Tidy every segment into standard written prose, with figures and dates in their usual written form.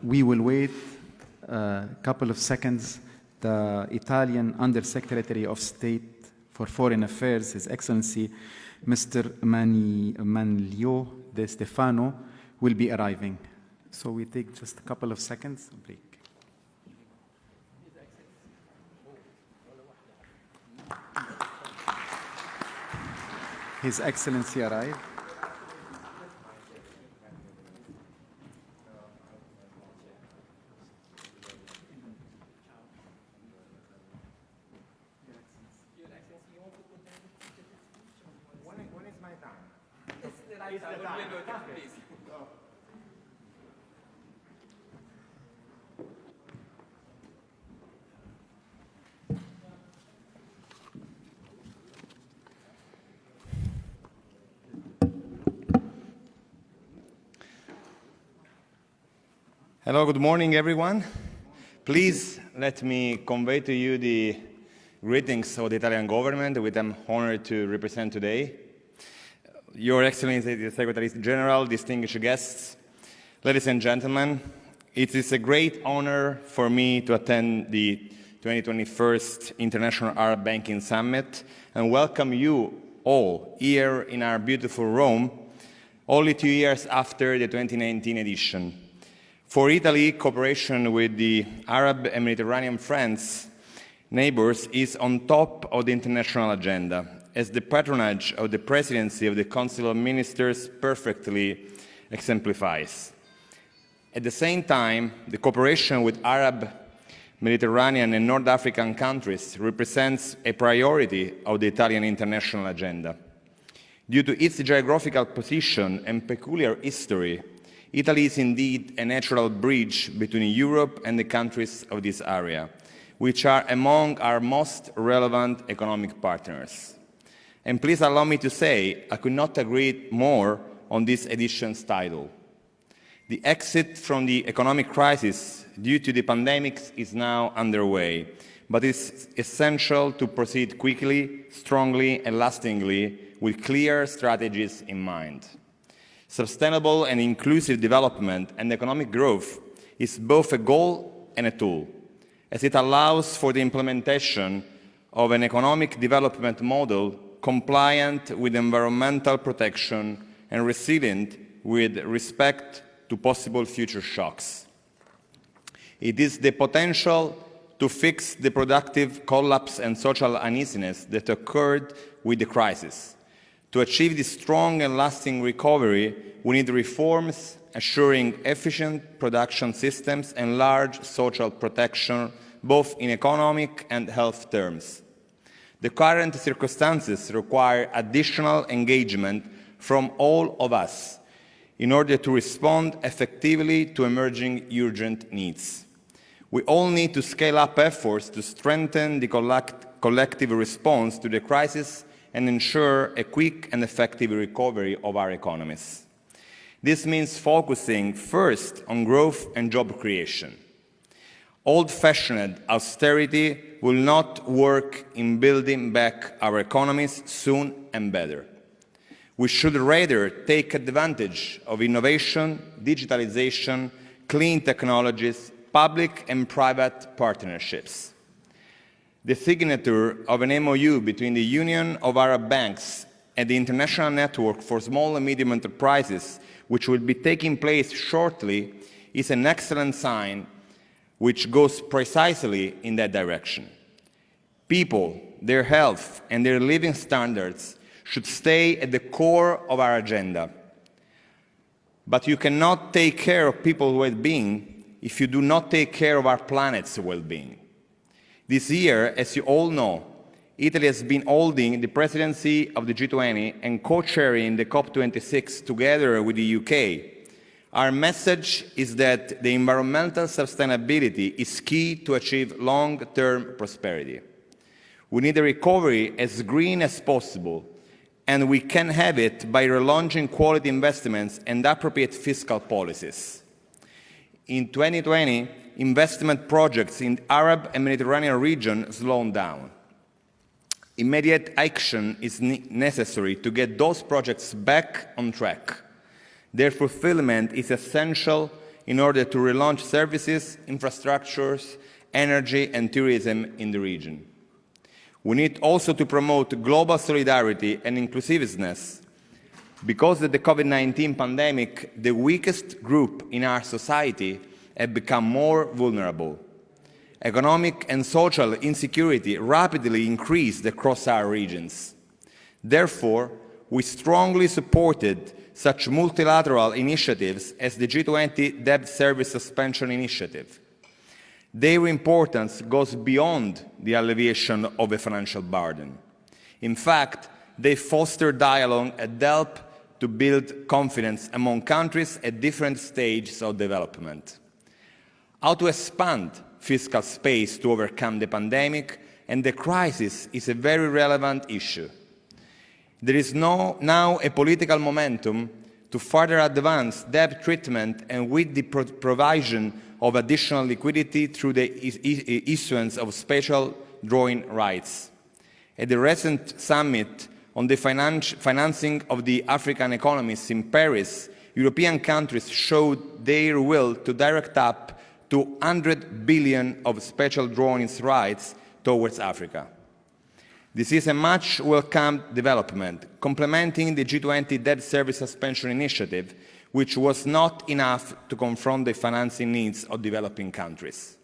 We will wait a couple of seconds. The Italian Undersecretary of State for Foreign Affairs, His Excellency Mr. Manlio De Stefano, will be arriving. So we take just a couple of seconds break. His Excellency arrived. When is my time? It's the right time. Please. Hello, good morning, everyone. Please let me convey to you the greetings of the Italian government, which I'm honored to represent today. Your Excellency, the Secretary General, distinguished guests, ladies and gentlemen, it is a great honor for me to attend the 2021 International Arab Banking Summit and welcome you all here in our beautiful Rome, only 2 years after the 2019 edition. For Italy, cooperation with the Arab and Mediterranean friends, neighbors, is on top of the international agenda, as the patronage of the presidency of the Council of Ministers perfectly exemplifies. At the same time, the cooperation with Arab, Mediterranean and North African countries represents a priority of the Italian international agenda. Due to its geographical position and peculiar history, Italy is indeed a natural bridge between Europe and the countries of this area, which are among our most relevant economic partners. And please allow me to say, I could not agree more on this edition's title. The exit from the economic crisis due to the pandemic is now underway, but it's essential to proceed quickly, strongly, and lastingly with clear strategies in mind. Sustainable and inclusive development and economic growth is both a goal and a tool, as it allows for the implementation of an economic development model compliant with environmental protection and resilient with respect to possible future shocks. It is the potential to fix the productive collapse and social uneasiness that occurred with the crisis. To achieve this strong and lasting recovery, we need reforms assuring efficient production systems and large social protection, both in economic and health terms. The current circumstances require additional engagement from all of us in order to respond effectively to emerging urgent needs. We all need to scale up efforts to strengthen the collective response to the crisis and ensure a quick and effective recovery of our economies. This means focusing first on growth and job creation. Old-fashioned austerity will not work in building back our economies soon and better. We should rather take advantage of innovation, digitalization, clean technologies, public and private partnerships. The signature of an MOU between the Union of Arab Banks and the International Network for Small and Medium Enterprises, which will be taking place shortly, is an excellent sign which goes precisely in that direction. People, their health, and their living standards should stay at the core of our agenda. But you cannot take care of people's well-being if you do not take care of our planet's well-being. This year, as you all know, Italy has been holding the presidency of the G20 and co-chairing the COP26 together with the UK. Our message is that the environmental sustainability is key to achieve long-term prosperity. We need a recovery as green as possible, and we can have it by relaunching quality investments and appropriate fiscal policies. In 2020, investment projects in the Arab and Mediterranean region slowed down. Immediate action is necessary to get those projects back on track. Their fulfillment is essential in order to relaunch services, infrastructures, energy and tourism in the region. We need also to promote global solidarity and inclusiveness. Because of the COVID-19 pandemic, the weakest group in our society have become more vulnerable. Economic and social insecurity rapidly increased across our regions. Therefore, we strongly supported such multilateral initiatives as the G20 Debt Service Suspension Initiative. Their importance goes beyond the alleviation of a financial burden. In fact, they foster dialogue and help to build confidence among countries at different stages of development. How to expand fiscal space to overcome the pandemic and the crisis is a very relevant issue. There is now a political momentum to further advance debt treatment and with the provision of additional liquidity through the issuance of special drawing rights. At the recent summit on the financing of the African economies in Paris, European countries showed their will to direct up to 100 billion of special drawing rights towards Africa. This is a much welcome development, complementing the G20 Debt Service Suspension Initiative, which was not enough to confront the financing needs of developing countries.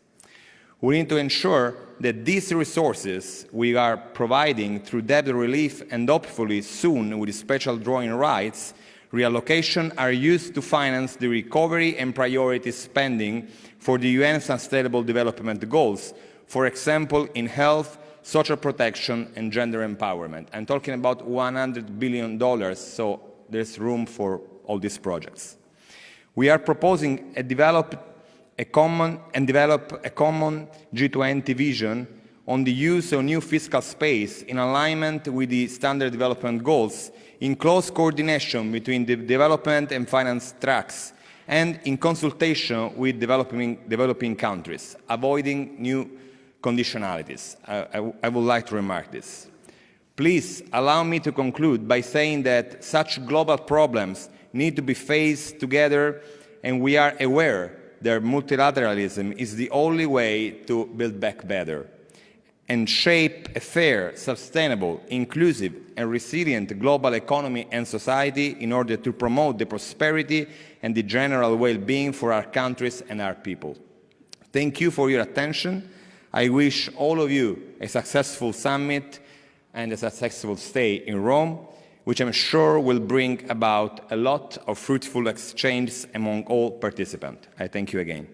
We need to ensure that these resources we are providing through debt relief and hopefully soon with special drawing rights, reallocation are used to finance the recovery and priority spending for the UN Sustainable Development Goals, for example, in health, social protection and gender empowerment. I'm talking about $100 billion, so there's room for all these projects. We are proposing to develop a common G20 vision on the use of new fiscal space in alignment with the Standard Development Goals, in close coordination between the development and finance tracks, and in consultation with developing countries, avoiding new conditionalities. I would like to remark this. Please allow me to conclude by saying that such global problems need to be faced together, and we are aware that multilateralism is the only way to build back better and shape a fair, sustainable, inclusive and resilient global economy and society in order to promote the prosperity and the general well-being for our countries and our people. Thank you for your attention. I wish all of you a successful summit and a successful stay in Rome, which I'm sure will bring about a lot of fruitful exchanges among all participants. I thank you again.